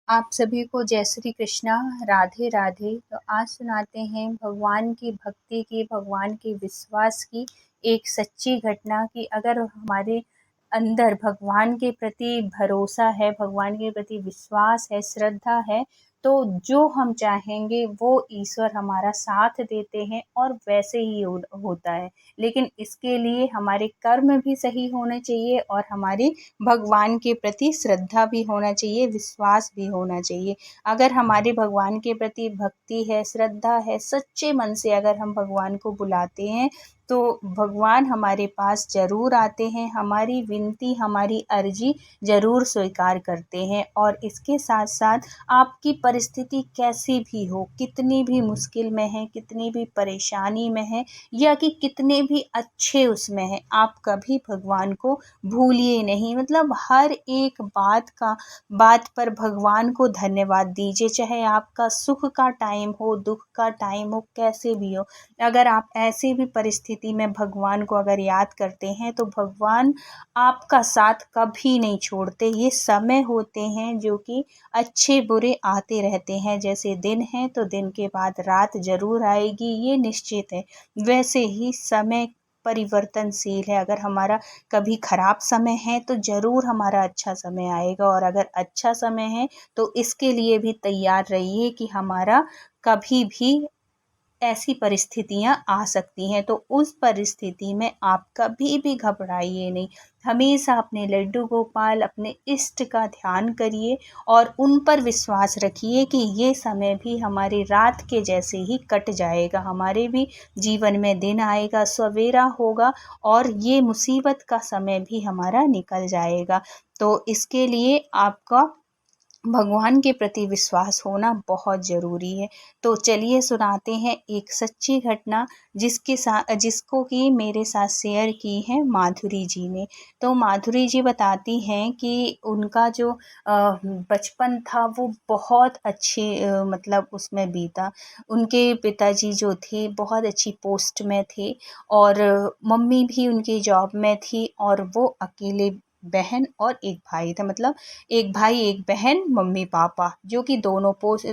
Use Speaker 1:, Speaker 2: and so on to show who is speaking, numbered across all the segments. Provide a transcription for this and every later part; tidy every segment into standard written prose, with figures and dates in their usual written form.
Speaker 1: आप सभी को जय श्री कृष्णा। राधे राधे। तो आज सुनाते हैं भगवान की भक्ति की, भगवान के विश्वास की एक सच्ची घटना की। अगर हमारे अंदर भगवान के प्रति भरोसा है, भगवान के प्रति विश्वास है, श्रद्धा है, तो जो हम चाहेंगे वो ईश्वर हमारा साथ देते हैं और वैसे ही होता है। लेकिन इसके लिए हमारे कर्म भी सही होने चाहिए और हमारी भगवान के प्रति श्रद्धा भी होना चाहिए, विश्वास भी होना चाहिए। अगर हमारे भगवान के प्रति भक्ति है, श्रद्धा है, सच्चे मन से अगर हम भगवान को बुलाते हैं तो भगवान हमारे पास ज़रूर आते हैं, हमारी विनती, हमारी अर्जी ज़रूर स्वीकार करते हैं। और इसके साथ साथ आपकी परिस्थिति कैसी भी हो, कितनी भी मुश्किल में है, कितनी भी परेशानी में है या कि कितने भी अच्छे उसमें हैं, आप कभी भगवान को भूलिए नहीं। मतलब हर एक बात पर भगवान को धन्यवाद दीजिए, चाहे आपका सुख का टाइम हो, दुख का टाइम हो, कैसे भी हो। अगर आप ऐसी भी परिस्थिति में भगवान को अगर याद करते हैं तो भगवान आपका साथ कभी नहीं छोड़ते। ये समय होते हैं जो कि अच्छे बुरे आते रहते हैं। जैसे दिन है तो दिन के बाद रात ज़रूर आएगी, ये निश्चित है। वैसे ही समय परिवर्तनशील है। अगर हमारा कभी ख़राब समय है तो ज़रूर हमारा अच्छा समय आएगा, और अगर अच्छा समय है तो इसके लिए भी तैयार रहिए कि हमारा कभी भी ऐसी परिस्थितियाँ आ सकती हैं। तो उस परिस्थिति में आप कभी भी घबराइए नहीं। हमेशा अपने लड्डू गोपाल, अपने इष्ट का ध्यान करिए और उन पर विश्वास रखिए कि ये समय भी हमारी रात के जैसे ही कट जाएगा। हमारे भी जीवन में दिन आएगा, सवेरा होगा और ये मुसीबत का समय भी हमारा निकल जाएगा। तो इसके लिए आपका भगवान के प्रति विश्वास होना बहुत ज़रूरी है। तो चलिए सुनाते हैं एक सच्ची घटना जिसको कि मेरे साथ शेयर की है माधुरी जी ने। तो माधुरी जी बताती हैं कि उनका जो बचपन था वो बहुत अच्छी मतलब उसमें बीता। उनके पिताजी जो थे बहुत अच्छी पोस्ट में थे और मम्मी भी उनकी जॉब में थी, और वो अकेले बहन और एक भाई था। मतलब एक भाई एक बहन, मम्मी पापा जो कि दोनों पोस्ट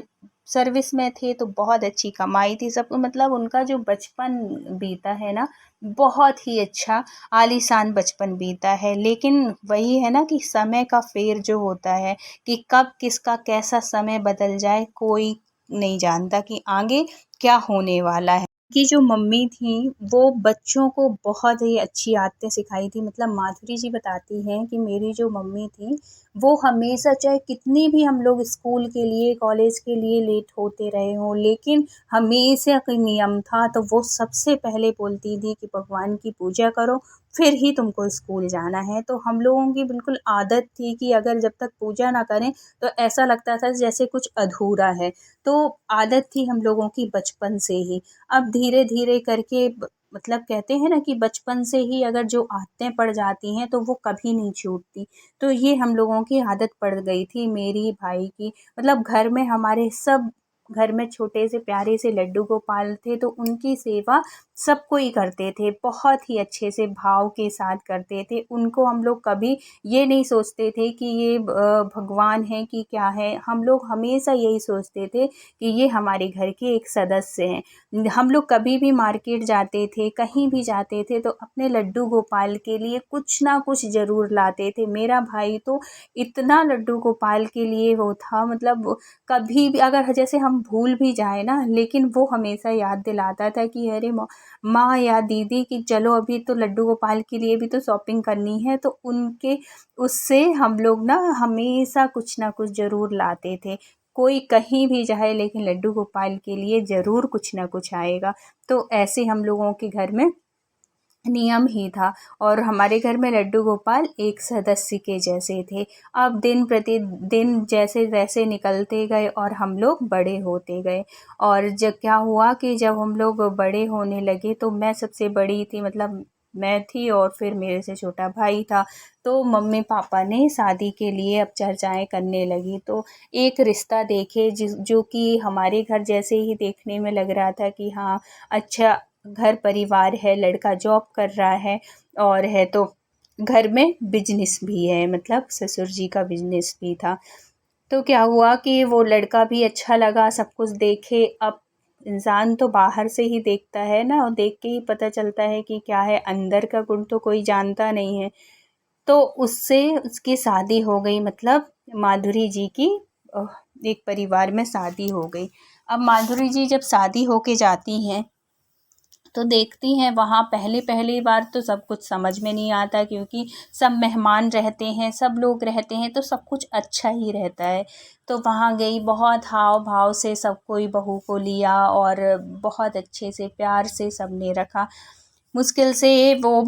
Speaker 1: सर्विस में थे, तो बहुत अच्छी कमाई थी सब। मतलब उनका जो बचपन बीता है ना, बहुत ही अच्छा आलीशान बचपन बीता है। लेकिन वही है ना कि समय का फेर जो होता है कि कब किसका कैसा समय बदल जाए कोई नहीं जानता कि आगे क्या होने वाला है। कि जो मम्मी थी वो बच्चों को बहुत ही अच्छी आदतें सिखाई थी। मतलब माधुरी जी बताती हैं कि मेरी जो मम्मी थी वो हमेशा, चाहे कितनी भी हम लोग स्कूल के लिए, कॉलेज के लिए लेट होते रहे हों, लेकिन हमेशा का नियम था तो वो सबसे पहले बोलती थी कि भगवान की पूजा करो, फिर ही तुमको स्कूल जाना है। तो हम लोगों की बिल्कुल आदत थी कि अगर जब तक पूजा ना करें तो ऐसा लगता था जैसे कुछ अधूरा है। तो आदत थी हम लोगों की बचपन से ही। अब धीरे धीरे करके मतलब कहते हैं ना कि बचपन से ही अगर जो आदतें पड़ जाती हैं तो वो कभी नहीं छूटती। तो ये हम लोगों की आदत पड़ गई थी, मेरी भाई की। मतलब घर में हमारे सब, घर में छोटे से प्यारे से लड्डू गोपाल थे तो उनकी सेवा सब कोई करते थे, बहुत ही अच्छे से भाव के साथ करते थे। उनको हम लोग कभी ये नहीं सोचते थे कि ये भगवान है कि क्या है। हम लोग हमेशा यही सोचते थे कि ये हमारे घर के एक सदस्य हैं। हम लोग कभी भी मार्केट जाते थे, कहीं भी जाते थे तो अपने लड्डू गोपाल के लिए कुछ ना कुछ ज़रूर लाते थे। मेरा भाई तो इतना लड्डू गोपाल के लिए वो था, मतलब कभी भी अगर जैसे हम भूल भी जाए ना, लेकिन वो हमेशा याद दिलाता था कि अरे माँ या दीदी कि चलो अभी तो लड्डू गोपाल के लिए भी तो शॉपिंग करनी है। तो उनके उससे हम लोग ना हमेशा कुछ ना कुछ ज़रूर लाते थे। कोई कहीं भी जाए लेकिन लड्डू गोपाल के लिए ज़रूर कुछ ना कुछ आएगा। तो ऐसे हम लोगों के घर में नियम ही था, और हमारे घर में लड्डू गोपाल एक सदस्य के जैसे थे। अब दिन प्रतिदिन जैसे जैसे निकलते गए और हम लोग बड़े होते गए, और जब क्या हुआ कि जब हम लोग बड़े होने लगे तो मैं सबसे बड़ी थी, मतलब मैं थी और फिर मेरे से छोटा भाई था। तो मम्मी पापा ने शादी के लिए अब चर्चाएं करने लगी, तो एक रिश्ता देखे जो कि हमारे घर जैसे ही देखने में लग रहा था कि हाँ अच्छा घर परिवार है, लड़का जॉब कर रहा है और है तो घर में बिजनेस भी है, मतलब ससुर जी का बिजनेस भी था। तो क्या हुआ कि वो लड़का भी अच्छा लगा, सब कुछ देखे। अब इंसान तो बाहर से ही देखता है ना, और देख के ही पता चलता है कि क्या है, अंदर का गुण तो कोई जानता नहीं है। तो उससे उसकी शादी हो गई, मतलब माधुरी जी की एक परिवार में शादी हो गई। अब माधुरी जी जब शादी होके जाती हैं तो देखती हैं वहाँ पहली पहली बार तो सब कुछ समझ में नहीं आता, क्योंकि सब मेहमान रहते हैं, सब लोग रहते हैं, तो सब कुछ अच्छा ही रहता है। तो वहाँ गई, बहुत हाव भाव से सब कोई बहू को लिया और बहुत अच्छे से प्यार से सबने रखा। मुश्किल से वो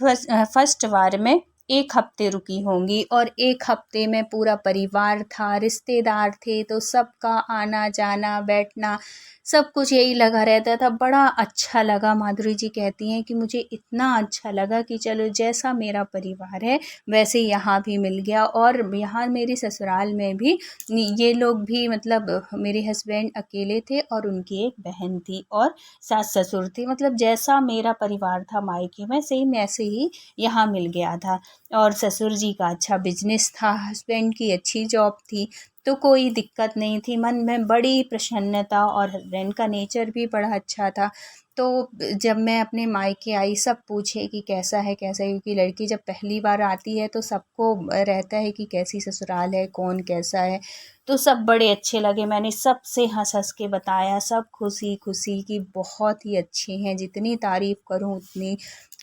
Speaker 1: फर्स्ट वार में 1 हफ्ते रुकी होंगी, और 1 हफ्ते में पूरा परिवार था, रिश्तेदार थे, तो सबका आना जाना बैठना सब कुछ यही लगा रहता था। बड़ा अच्छा लगा। माधुरी जी कहती हैं कि मुझे इतना अच्छा लगा कि चलो जैसा मेरा परिवार है वैसे यहाँ भी मिल गया, और यहाँ मेरे ससुराल में भी ये लोग भी, मतलब मेरे हस्बैंड अकेले थे और उनकी एक बहन थी और सास ससुर थे, मतलब जैसा मेरा परिवार था मायके में सेम ऐसे ही यहाँ मिल गया था। और ससुर जी का अच्छा बिजनेस था, हस्बैंड की अच्छी जॉब थी, तो कोई दिक्कत नहीं थी। मन में बड़ी प्रसन्नता, और हस्बैंड का नेचर भी बड़ा अच्छा था। तो जब मैं अपने मायके आई, सब पूछे कि कैसा है कैसा है, क्योंकि लड़की जब पहली बार आती है तो सबको रहता है कि कैसी ससुराल है, कौन कैसा है। तो सब बड़े अच्छे लगे। मैंने सबसे हंस हंस के बताया, सब खुशी खुशी कि बहुत ही अच्छे हैं, जितनी तारीफ़ करूं उतनी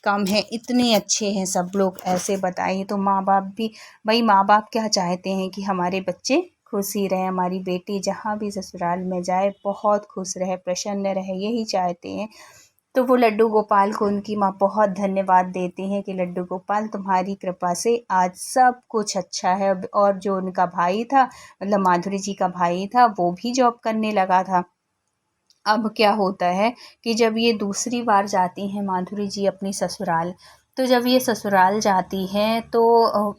Speaker 1: कम है, इतने अच्छे हैं सब लोग, ऐसे बताइए। तो माँ बाप भी, भाई माँ बाप क्या चाहते हैं कि हमारे बच्चे खुश ही रहे, हमारी बेटी जहाँ भी ससुराल में जाए बहुत खुश रहे, प्रसन्न रहे, यही चाहते हैं। तो वो लड्डू गोपाल को उनकी माँ बहुत धन्यवाद देती हैं कि लड्डू गोपाल तुम्हारी कृपा से आज सब कुछ अच्छा है। और जो उनका भाई था, मतलब माधुरी जी का भाई था, वो भी जॉब करने लगा था। अब क्या होता है कि जब ये दूसरी बार जाती हैं माधुरी जी अपनी ससुराल, तो जब ये ससुराल जाती हैं तो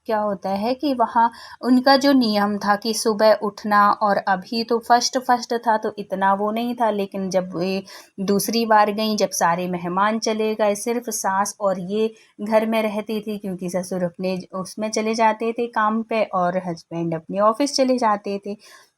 Speaker 1: क्या होता है कि वहाँ उनका जो नियम था कि सुबह उठना, और अभी तो फर्स्ट फर्स्ट था तो इतना वो नहीं था, लेकिन जब ये दूसरी बार गई, जब सारे मेहमान चले गए, सिर्फ सास और ये घर में रहती थी, क्योंकि ससुर अपने उसमें चले जाते थे काम पे और हस्बैंड अपने ऑफिस चले जाते थे।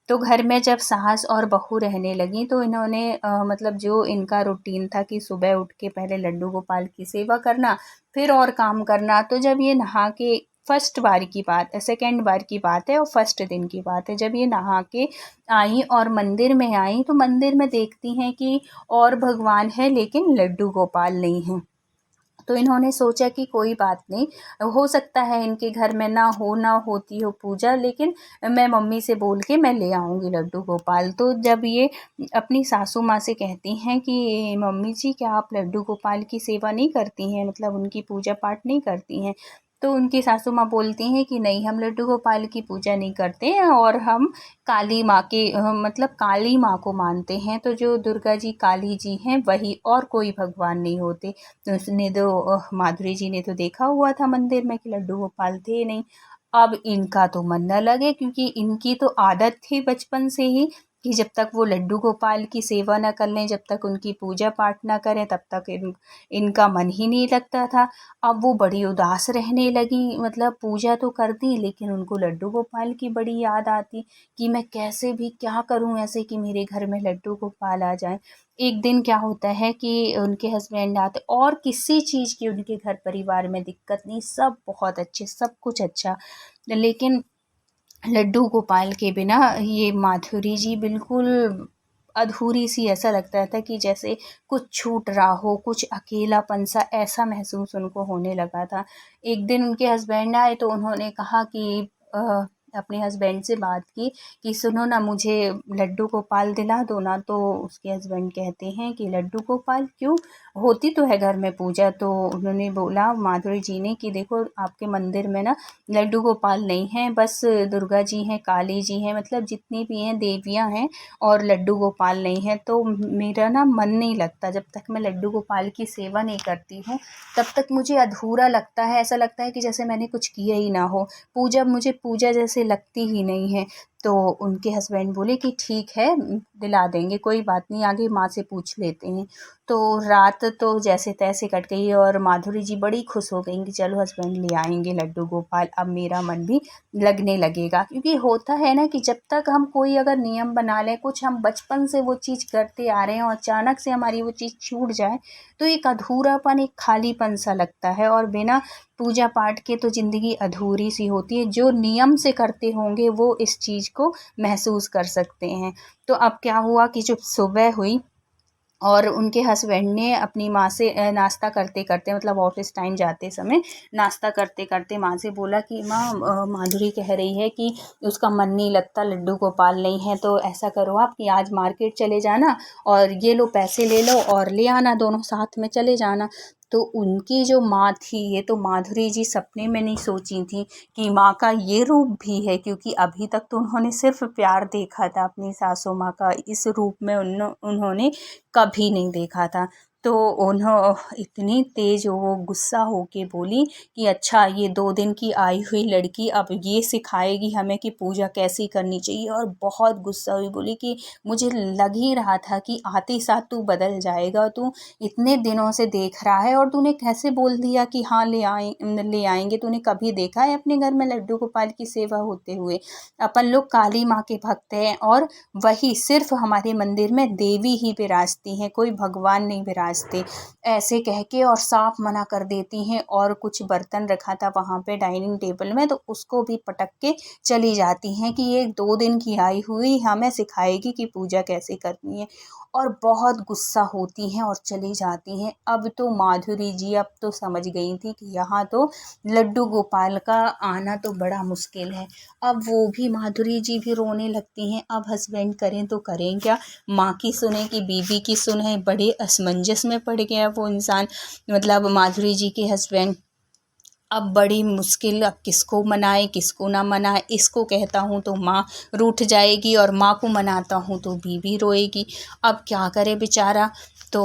Speaker 1: तो घर में जब सास और बहू रहने लगी तो इन्होंने मतलब जो इनका रूटीन था कि सुबह उठ के पहले लड्डू गोपाल की सेवा करना, फिर और काम करना। तो जब ये नहा के, फर्स्ट बार की बात है, सेकंड बार की बात है और फर्स्ट दिन की बात है, जब ये नहा के आई और मंदिर में आई तो मंदिर में देखती हैं कि और भगवान है लेकिन लड्डू गोपाल नहीं है। तो इन्होंने सोचा कि कोई बात नहीं, हो सकता है इनके घर में ना होती हो पूजा, लेकिन मैं मम्मी से बोल के मैं ले आऊँगी लड्डू गोपाल। तो जब ये अपनी सासू माँ से कहती हैं कि मम्मी जी क्या आप लड्डू गोपाल की सेवा नहीं करती हैं, मतलब उनकी पूजा पाठ नहीं करती हैं, तो उनकी सासू माँ बोलती हैं कि नहीं, हम लड्डू गोपाल की पूजा नहीं करते हैं, और हम काली माँ के मतलब काली माँ को मानते हैं। तो जो दुर्गा जी काली जी हैं वही, और कोई भगवान नहीं होते। तो उसने तो माधुरी जी ने तो देखा हुआ था मंदिर में कि लड्डू गोपाल थे नहीं। अब इनका तो मन न लगे, क्योंकि इनकी तो आदत थी बचपन से ही कि जब तक वो लड्डू गोपाल की सेवा न कर लें, जब तक उनकी पूजा पाठ ना करें, तब तक इनका मन ही नहीं लगता था। अब वो बड़ी उदास रहने लगी, मतलब पूजा तो कर दी लेकिन उनको लड्डू गोपाल की बड़ी याद आती कि मैं कैसे भी क्या करूं ऐसे कि मेरे घर में लड्डू गोपाल आ जाए। एक दिन क्या होता है कि उनके हस्बैंड आते, और किसी चीज़ की उनके घर परिवार में दिक्कत नहीं, सब बहुत अच्छे, सब कुछ अच्छा, लेकिन लड्डू गोपाल के बिना ये माधुरी जी बिल्कुल अधूरी सी, ऐसा लगता था कि जैसे कुछ छूट रहा हो, कुछ अकेलापन सा ऐसा महसूस उनको होने लगा था। एक दिन उनके हस्बैंड आए तो उन्होंने कहा कि अपने हस्बैंड से बात की कि सुनो ना, मुझे लड्डू गोपाल दिला दो ना। तो उसके हस्बैंड कहते हैं कि लड्डू गोपाल क्यों, होती तो है घर में पूजा। तो उन्होंने बोला माधुरी जी ने कि देखो आपके मंदिर में ना लड्डू गोपाल नहीं है, बस दुर्गा जी हैं, काली जी हैं, मतलब जितनी भी हैं देवियां हैं, और लड्डू गोपाल नहीं है। तो मेरा ना मन नहीं लगता, जब तक मैं लड्डू गोपाल की सेवा नहीं करती हूँ तब तक मुझे अधूरा लगता है, ऐसा लगता है कि जैसे मैंने कुछ किया ही ना हो, पूजा मुझे पूजा जैसे लगती ही नहीं है। तो उनके हस्बैंड बोले कि ठीक है, दिला देंगे, कोई बात नहीं, आगे माँ से पूछ लेते हैं। तो रात तो जैसे तैसे कट गई और माधुरी जी बड़ी खुश हो गई कि चलो हस्बैंड ले आएंगे लड्डू गोपाल, अब मेरा मन भी लगने लगेगा। क्योंकि होता है ना कि जब तक हम कोई अगर नियम बना लें, कुछ हम बचपन से वो चीज़ करते आ रहे हैं और अचानक से हमारी वो चीज़ छूट जाए, तो एक अधूरापन, एक खालीपन सा लगता है। और बिना पूजा पाठ के तो ज़िंदगी अधूरी सी होती है। जो नियम से करते होंगे वो इस चीज़ को महसूस कर सकते हैं। तो अब क्या हुआ कि जब सुबह हुई और उनके हस्बैंड ने अपनी माँ से नाश्ता करते करते, मतलब ऑफिस टाइम जाते समय नाश्ता करते करते माँ से बोला कि माँ, माधुरी कह रही है कि उसका मन नहीं लगता, लड्डू गोपाल नहीं है, तो ऐसा करो आप कि आज मार्केट चले जाना और ये लो पैसे ले लो और ले आना, दोनों साथ में चले जाना। तो उनकी जो माँ थी, ये तो माधुरी जी सपने में नहीं सोची थी कि माँ का ये रूप भी है। क्योंकि अभी तक तो उन्होंने सिर्फ प्यार देखा था अपनी सासू माँ का, इस रूप में उन्होंने कभी नहीं देखा था। तो इतनी तेज़ वो गुस्सा होके बोली कि अच्छा, ये 2 दिन की आई हुई लड़की अब ये सिखाएगी हमें कि पूजा कैसी करनी चाहिए। और बहुत गुस्सा हुई, बोली कि मुझे लग ही रहा था कि आते साथ तू बदल जाएगा, तू इतने दिनों से देख रहा है और तूने कैसे बोल दिया कि हाँ ले आएंगे। तूने कभी देखा है अपने घर में लड्डू गोपाल की सेवा होते हुए? अपन लोग काली माँ के भक्त हैं और वही सिर्फ हमारे मंदिर में देवी ही विराजती हैं, कोई भगवान नहीं विराजते। ऐसे कह के और साफ मना कर देती हैं। और कुछ बर्तन रखा था वहाँ पे डाइनिंग टेबल में, तो उसको भी पटक के चली जाती हैं कि ये 2 दिन की आई हुई हमें सिखाएगी कि पूजा कैसे करनी है। और बहुत गुस्सा होती हैं और चली जाती हैं। अब तो माधुरी जी अब तो समझ गई थी कि यहाँ तो लड्डू गोपाल का आना तो बड़ा मुश्किल है। अब वो भी, माधुरी जी भी रोने लगती हैं। अब हस्बैंड करें तो करें क्या, माँ की सुने कि बीवी की सुने? बड़े असमंजस में पड़ गया वो इंसान, मतलब माधुरी जी के हस्बैंड। अब बड़ी मुश्किल, अब किसको मनाए किसको ना मनाए। इसको कहता हूँ तो माँ रूठ जाएगी और माँ को मनाता हूँ तो बीवी रोएगी। अब क्या करे बेचारा। तो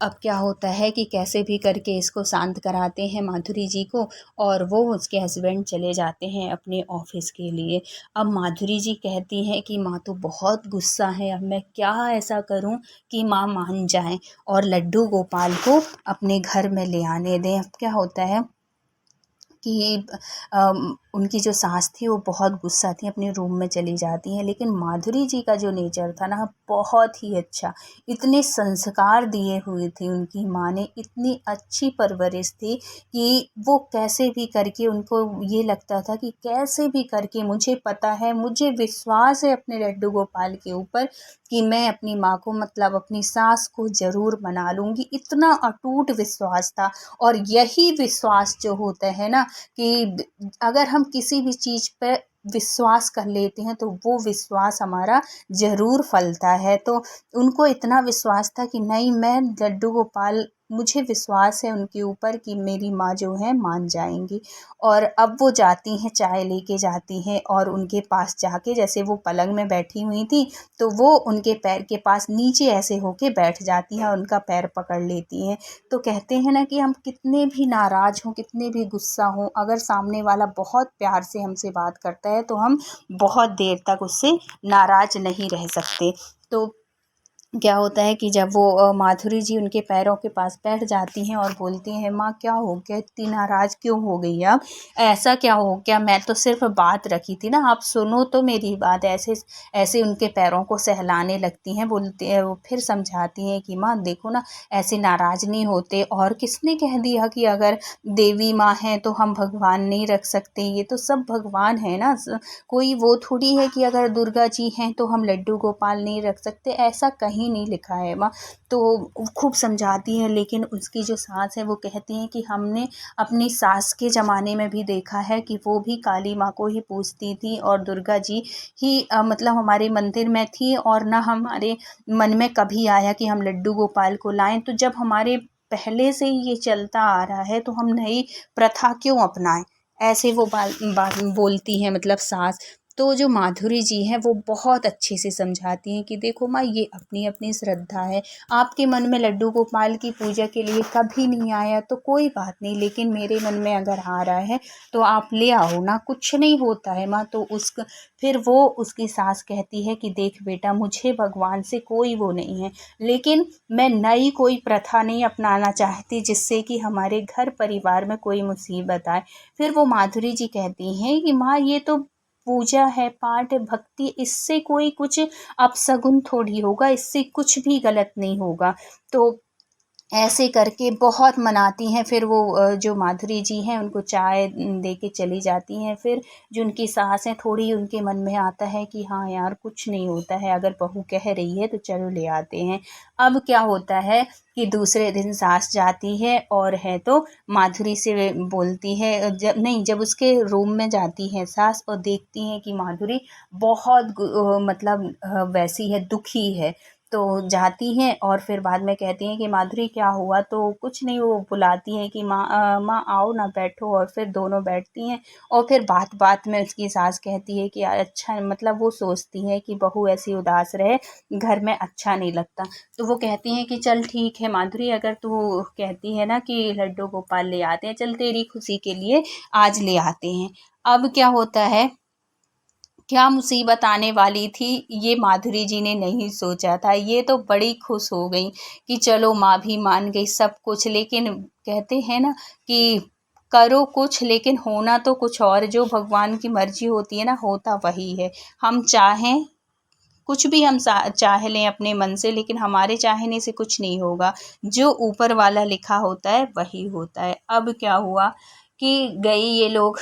Speaker 1: अब क्या होता है कि कैसे भी करके इसको शांत कराते हैं माधुरी जी को, और वो उसके हस्बैंड चले जाते हैं अपने ऑफिस के लिए। अब माधुरी जी कहती हैं कि माँ तो बहुत गुस्सा है, अब मैं क्या ऐसा करूँ कि माँ मान जाए और लड्डू गोपाल को अपने घर में ले आने दें। अब क्या होता है कि उनकी जो सास थी वो बहुत गुस्सा थी, अपने रूम में चली जाती हैं। लेकिन माधुरी जी का जो नेचर था ना, बहुत ही अच्छा, इतने संस्कार दिए हुए थे उनकी माँ ने, इतनी अच्छी परवरिश थी कि वो कैसे भी करके, उनको ये लगता था कि कैसे भी करके, मुझे पता है, मुझे विश्वास है अपने लड्डू गोपाल के ऊपर कि मैं अपनी माँ को, मतलब अपनी सास को ज़रूर मना लूँगी। इतना अटूट विश्वास था। और यही विश्वास जो होता है ना, कि अगर हम किसी भी चीज़ पे विश्वास कर लेते हैं तो वो विश्वास हमारा ज़रूर फलता है। तो उनको इतना विश्वास था कि नहीं, मैं लड्डू गोपाल, मुझे विश्वास है उनके ऊपर कि मेरी माँ जो है मान जाएंगी। और अब वो जाती हैं, चाय लेके जाती हैं और उनके पास जाके, जैसे वो पलंग में बैठी हुई थी, तो वो उनके पैर के पास नीचे ऐसे होके बैठ जाती हैं और उनका पैर पकड़ लेती हैं। तो कहते हैं ना कि हम कितने भी नाराज़ हों, कितने भी गुस्सा हों, अगर सामने वाला बहुत प्यार से हमसे बात करता है तो हम बहुत देर तक उससे नाराज़ नहीं रह सकते। तो क्या होता है कि जब वो माधुरी जी उनके पैरों के पास बैठ जाती हैं और बोलती हैं, माँ क्या हो गया, इतनी नाराज़ क्यों हो गई आप, ऐसा क्या हो गया, मैं तो सिर्फ बात रखी थी ना, आप सुनो तो मेरी बात। ऐसे ऐसे उनके पैरों को सहलाने लगती हैं, बोलती है वो, फिर समझाती हैं कि माँ देखो ना, ऐसे नाराज़ नहीं होते। और किसने कह दिया कि अगर देवी माँ हैं तो हम भगवान नहीं रख सकते, ये तो सब भगवान है ना। कोई वो थोड़ी है कि अगर दुर्गा जी हैं तो हम लड्डू गोपाल नहीं रख सकते, ऐसा कहीं नहीं लिखा है माँ। तो खूब समझाती है। लेकिन उसकी जो सास है वो कहती हैं कि हमने अपनी सास के ज़माने में भी देखा है कि वो भी काली माँ को ही पूजती थी और दुर्गा जी ही मतलब हमारे मंदिर में थी, और ना हमारे मन में कभी आया कि हम लड्डू गोपाल को लाएं। तो जब हमारे पहले से ही ये चलता आ रहा है तो हम नई प्रथा क्यों अपनाएं? ऐसे वो बोलती हैं, मतलब सास। तो जो माधुरी जी हैं वो बहुत अच्छे से समझाती हैं कि देखो माँ, ये अपनी अपनी श्रद्धा है, आपके मन में लड्डू गोपाल की पूजा के लिए कभी नहीं आया तो कोई बात नहीं, लेकिन मेरे मन में अगर आ रहा है तो आप ले आओ ना, कुछ नहीं होता है माँ। तो फिर वो उसकी सास कहती है कि देख बेटा, मुझे भगवान से कोई वो नहीं है, लेकिन मैं नई कोई प्रथा नहीं अपनाना चाहती जिससे कि हमारे घर परिवार में कोई मुसीबत आए। फिर वो माधुरी जी कहती हैं कि माँ, ये तो पूजा है, पाठ है, भक्ति, इससे कोई कुछ अपशगुन थोड़ी होगा, इससे कुछ भी गलत नहीं होगा। तो ऐसे करके बहुत मनाती हैं। फिर वो जो माधुरी जी हैं उनको चाय दे के चली जाती हैं। फिर जो उनकी सास हैं, थोड़ी उनके मन में आता है कि हाँ यार, कुछ नहीं होता है, अगर बहू कह रही है तो चलो ले आते हैं। अब क्या होता है कि दूसरे दिन सास जाती है और है तो माधुरी से बोलती है, जब उसके रूम में जाती है सास और देखती हैं कि माधुरी बहुत मतलब वैसी है, दुखी है, तो जाती हैं और फिर बाद में कहती हैं कि माधुरी क्या हुआ, तो कुछ नहीं, वो बुलाती हैं कि माँ आओ ना, बैठो, और फिर दोनों बैठती हैं। और फिर बात बात में उसकी सास कहती है कि अच्छा, मतलब वो सोचती है कि बहू ऐसी उदास रहे घर में अच्छा नहीं लगता। तो वो कहती हैं कि चल ठीक है माधुरी, अगर तू कहती है ना कि लड्डू गोपाल ले आते हैं, चल तेरी खुशी के लिए आज ले आते हैं। अब क्या होता है, क्या मुसीबत आने वाली थी ये माधुरी जी ने नहीं सोचा था। ये तो बड़ी खुश हो गई कि चलो माँ भी मान गई सब कुछ, लेकिन कहते हैं ना कि करो कुछ लेकिन होना तो कुछ और। जो भगवान की मर्जी होती है ना, होता वही है। हम चाहें कुछ भी, हम चाह लें अपने मन से, लेकिन हमारे चाहने से कुछ नहीं होगा। जो ऊपर वाला लिखा होता है वही होता है। अब क्या हुआ कि गई ये लोग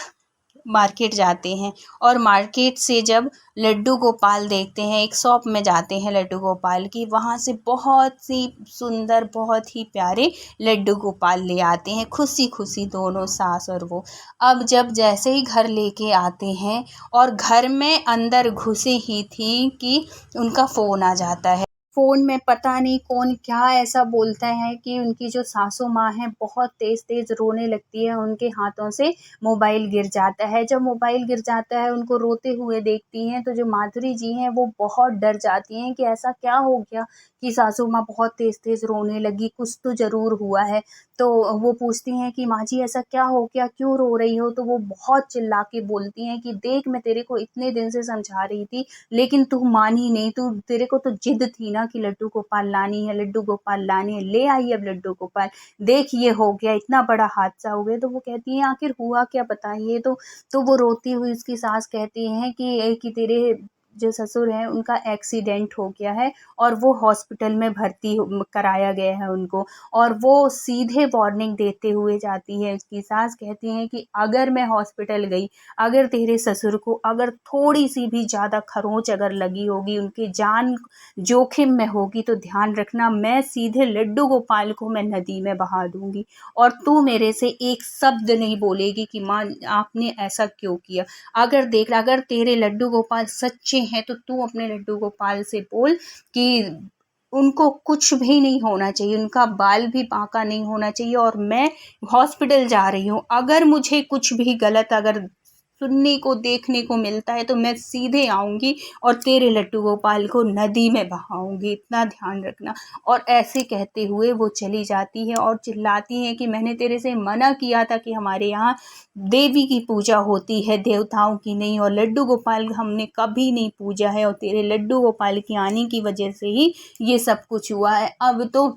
Speaker 1: मार्केट जाते हैं, और मार्केट से जब लड्डू गोपाल देखते हैं, एक शॉप में जाते हैं लड्डू गोपाल की, वहाँ से बहुत सी सुंदर, बहुत ही प्यारे लड्डू गोपाल ले आते हैं, खुशी खुशी दोनों सास और वो। अब जब जैसे ही घर लेके आते हैं और घर में अंदर घुसे ही थी कि उनका फ़ोन आ जाता है। फ़ोन में पता नहीं कौन क्या ऐसा बोलता है कि उनकी जो सासू माँ है बहुत तेज़-तेज़ रोने लगती है, उनके हाथों से मोबाइल गिर जाता है। जब मोबाइल गिर जाता है, उनको रोते हुए देखती हैं, तो जो माधुरी जी हैं वो बहुत डर जाती हैं कि ऐसा क्या हो गया कि सासू माँ बहुत तेज़-तेज़ रोने लगी, कुछ तो ज़रूर हुआ है। तो वो पूछती हैं कि माँ जी ऐसा क्या हो गया, क्यों रो रही हो? तो वो बहुत चिल्ला के बोलती हैं कि देख, मैं तेरे को इतने दिन से समझा रही थी, लेकिन तू मानी नहीं, तेरे को तो जिद थी ना कि लड्डू गोपाल लानी है, लड्डू गोपाल लानी है, ले आई अब लड्डू गोपाल, देख ये हो गया, इतना बड़ा हादसा हो गया। तो वो कहती हैं आखिर हुआ क्या बताइए। तो वो रोती हुई उसकी सास कहती हैं कि तेरे जो ससुर हैं उनका एक्सीडेंट हो गया है और वो हॉस्पिटल में भर्ती कराया गया है उनको। और वो सीधे वार्निंग देते हुए जाती है, उसकी सास कहती हैं कि अगर मैं हॉस्पिटल गई, अगर तेरे ससुर को अगर थोड़ी सी भी ज़्यादा खरोंच अगर लगी होगी, उनकी जान जोखिम में होगी, तो ध्यान रखना मैं सीधे लड्डू गोपाल को मैं नदी में बहा दूंगी, और तू मेरे से एक शब्द नहीं बोलेगी कि माँ आपने ऐसा क्यों किया। अगर तेरे लड्डू गोपाल सच्चे हैं तो तू अपने लड्डू गोपाल से बोल कि उनको कुछ भी नहीं होना चाहिए, उनका बाल भी बांका नहीं होना चाहिए, और मैं हॉस्पिटल जा रही हूँ, अगर मुझे कुछ भी गलत अगर सुनने को देखने को मिलता है तो मैं सीधे आऊँगी और तेरे लड्डू गोपाल को नदी में बहाऊँगी, इतना ध्यान रखना। और ऐसे कहते हुए वो चली जाती है और चिल्लाती हैं कि मैंने तेरे से मना किया था कि हमारे यहाँ देवी की पूजा होती है, देवताओं की नहीं, और लड्डू गोपाल हमने कभी नहीं पूजा है, और तेरे लड्डू गोपाल के आने की वजह से ही ये सब कुछ हुआ है। अब तो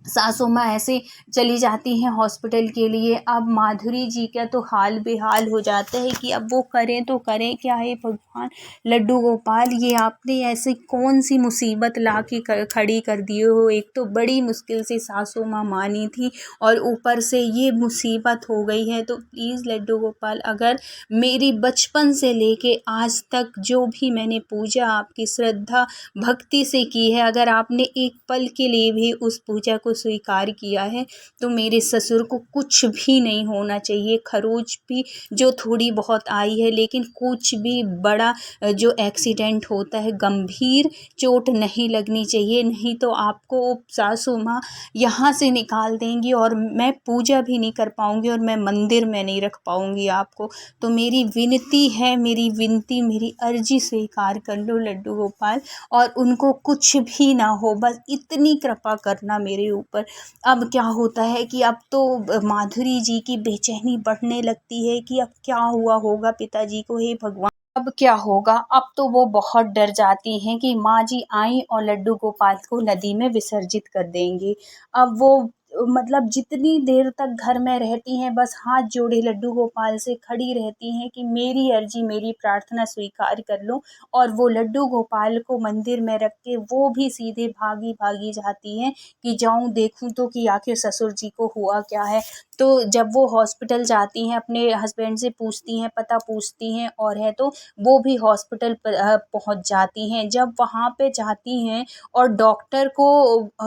Speaker 1: सासू माँ ऐसे चली जाती हैं हॉस्पिटल के लिए। अब माधुरी जी का तो हाल बेहाल हो जाता है कि अब वो करें तो करें क्या है भगवान। लड्डू गोपाल, ये आपने ऐसी कौन सी मुसीबत ला के खड़ी कर दिए हो। एक तो बड़ी मुश्किल से सासू माँ मानी थी और ऊपर से ये मुसीबत हो गई है। तो प्लीज़ लड्डू गोपाल, अगर मेरी बचपन से लेके आज तक जो भी मैंने पूजा आपकी श्रद्धा भक्ति से की है, अगर आपने एक पल के लिए भी उस पूजा को को स्वीकार किया है, तो मेरे ससुर को कुछ भी नहीं होना चाहिए। खरोच भी जो थोड़ी बहुत आई है, लेकिन कुछ भी बड़ा जो एक्सीडेंट होता है, गंभीर चोट नहीं लगनी चाहिए, नहीं तो आपको सासू माँ यहाँ से निकाल देंगी और मैं पूजा भी नहीं कर पाऊँगी और मैं मंदिर में नहीं रख पाऊँगी आपको। तो मेरी विनती है, मेरी विनती, मेरी अर्जी स्वीकार कर लो लड्डू गोपाल, और उनको कुछ भी ना हो, बस इतनी कृपा करना मेरे ऊपर। अब क्या होता है कि अब तो माधुरी जी की बेचैनी बढ़ने लगती है कि अब क्या हुआ होगा पिताजी को, हे भगवान अब क्या होगा। अब तो वो बहुत डर जाती हैं कि माँ जी आई और लड्डू गोपाल को नदी में विसर्जित कर देंगी। अब वो मतलब जितनी देर तक घर में रहती हैं, बस हाथ जोड़े लड्डू गोपाल से खड़ी रहती हैं कि मेरी अर्जी, मेरी प्रार्थना स्वीकार कर लो। और वो लड्डू गोपाल को मंदिर में रख के वो भी सीधे भागी भागी जाती हैं कि जाऊं देखूं तो कि आखिर ससुर जी को हुआ क्या है। तो जब वो हॉस्पिटल जाती हैं, अपने हस्बैंड से पूछती हैं, पता पूछती हैं, और है तो वो भी हॉस्पिटल पर पहुंच जाती हैं। जब वहाँ पे जाती हैं और डॉक्टर को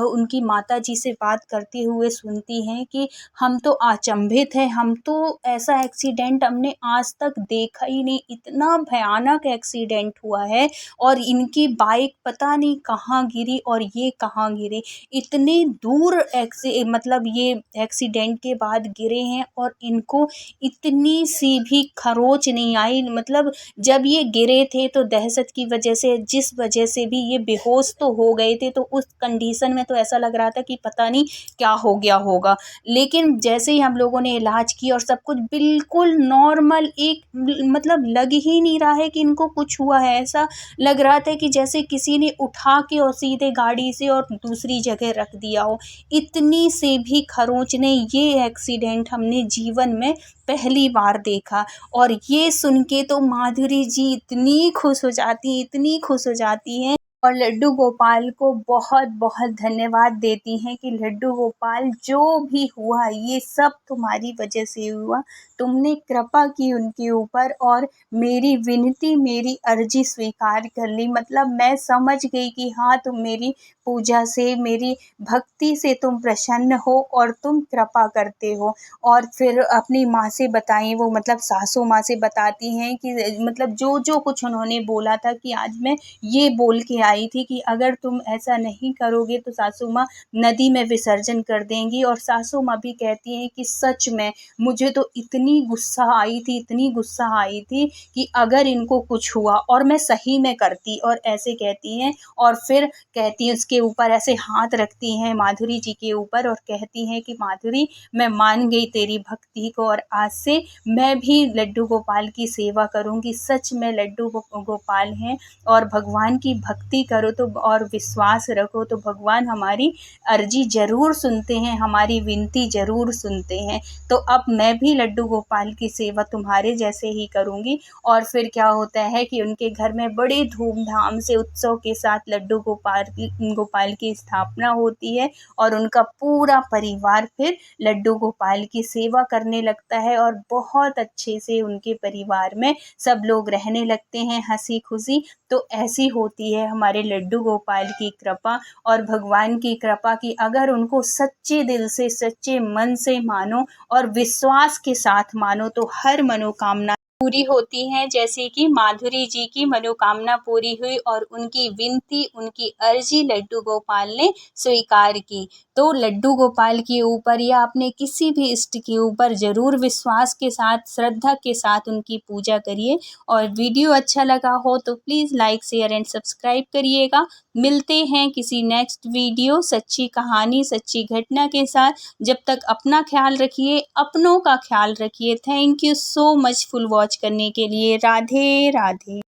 Speaker 1: उनकी माताजी से बात करते हुए सुनती हैं कि हम तो अचंभित हैं, हम तो ऐसा एक्सीडेंट हमने आज तक देखा ही नहीं, इतना भयानक एक्सीडेंट हुआ है और इनकी बाइक पता नहीं कहाँ गिरी और ये कहाँ गिरे, इतने दूर मतलब ये एक्सीडेंट के बाद गिरे हैं और इनको इतनी सी भी खरोच नहीं आई। मतलब जब ये गिरे थे तो दहशत की वजह से, जिस वजह से भी ये बेहोश तो हो गए थे, तो उस कंडीशन में तो ऐसा लग रहा था कि पता नहीं क्या हो गया होगा। लेकिन जैसे ही हम लोगों ने इलाज किया और सब कुछ बिल्कुल नॉर्मल, एक मतलब लग ही नहीं रहा है कि इनको कुछ हुआ है। ऐसा लग रहा था कि जैसे किसी ने उठा के और सीधे गाड़ी से और दूसरी जगह रख दिया हो। इतनी से भी खरोंच ने ये एक्सीडेंट हमने जीवन में पहली बार देखा। और ये सुन के तो माधुरी जी इतनी खुश हो जाती हैं, इतनी खुश हो जाती हैं और लड्डू गोपाल को बहुत बहुत धन्यवाद देती हैं कि लड्डू गोपाल जो भी हुआ ये सब तुम्हारी वजह से हुआ, तुमने कृपा की उनके ऊपर और मेरी विनती, मेरी अर्जी स्वीकार कर ली। मतलब मैं समझ गई कि हाँ, तुम मेरी पूजा से, मेरी भक्ति से तुम प्रसन्न हो और तुम कृपा करते हो। और फिर अपनी माँ से बताई वो, मतलब सासू माँ से बताती हैं कि मतलब जो जो कुछ उन्होंने बोला था कि आज मैं ये बोल के आई थी कि अगर तुम ऐसा नहीं करोगे तो सासू माँ नदी में विसर्जन कर देंगी। और सासू माँ भी कहती हैं कि सच में मुझे तो इतनी गुस्सा आई थी, इतनी गुस्सा आई थी कि अगर इनको कुछ हुआ और मैं सही में करती, और ऐसे कहती हैं। और फिर कहती हैं, उसके ऊपर ऐसे हाथ रखती हैं माधुरी जी के ऊपर और कहती हैं कि माधुरी, मैं मान गई तेरी भक्ति को और आज से मैं भी लड्डू गोपाल की सेवा करूंगी। सच में लड्डू गोपाल हैं और भगवान की भक्ति करो तो और विश्वास रखो तो भगवान हमारी अर्जी ज़रूर सुनते हैं, हमारी विनती ज़रूर सुनते हैं। तो अब मैं भी लड्डू गोपाल की सेवा तुम्हारे जैसे ही करूंगी। और फिर क्या होता है कि उनके घर में बड़े धूमधाम से उत्सव के साथ लड्डू गोपाल की स्थापना होती है और उनका पूरा परिवार फिर लड्डू गोपाल की सेवा करने लगता है और बहुत अच्छे से उनके परिवार में सब लोग रहने लगते हैं हंसी खुशी। तो ऐसी होती है हमारे लड्डू गोपाल की कृपा और भगवान की कृपा की अगर उनको सच्चे दिल से, सच्चे मन से मानो और विश्वास के साथ मानो तो हर मनोकामना पूरी होती हैं। जैसे कि माधुरी जी की मनोकामना पूरी हुई और उनकी विनती, उनकी अर्जी लड्डू गोपाल ने स्वीकार की। तो लड्डू गोपाल के ऊपर या अपने किसी भी इष्ट के ऊपर ज़रूर विश्वास के साथ, श्रद्धा के साथ उनकी पूजा करिए। और वीडियो अच्छा लगा हो तो please like, share and subscribe करिएगा। मिलते हैं किसी नेक्स्ट वीडियो सच्ची कहानी, सच्ची घटना के साथ। जब तक अपना ख्याल रखिए, अपनों का ख्याल रखिए। Thank you so much full watch करने के लिए। राधे राधे।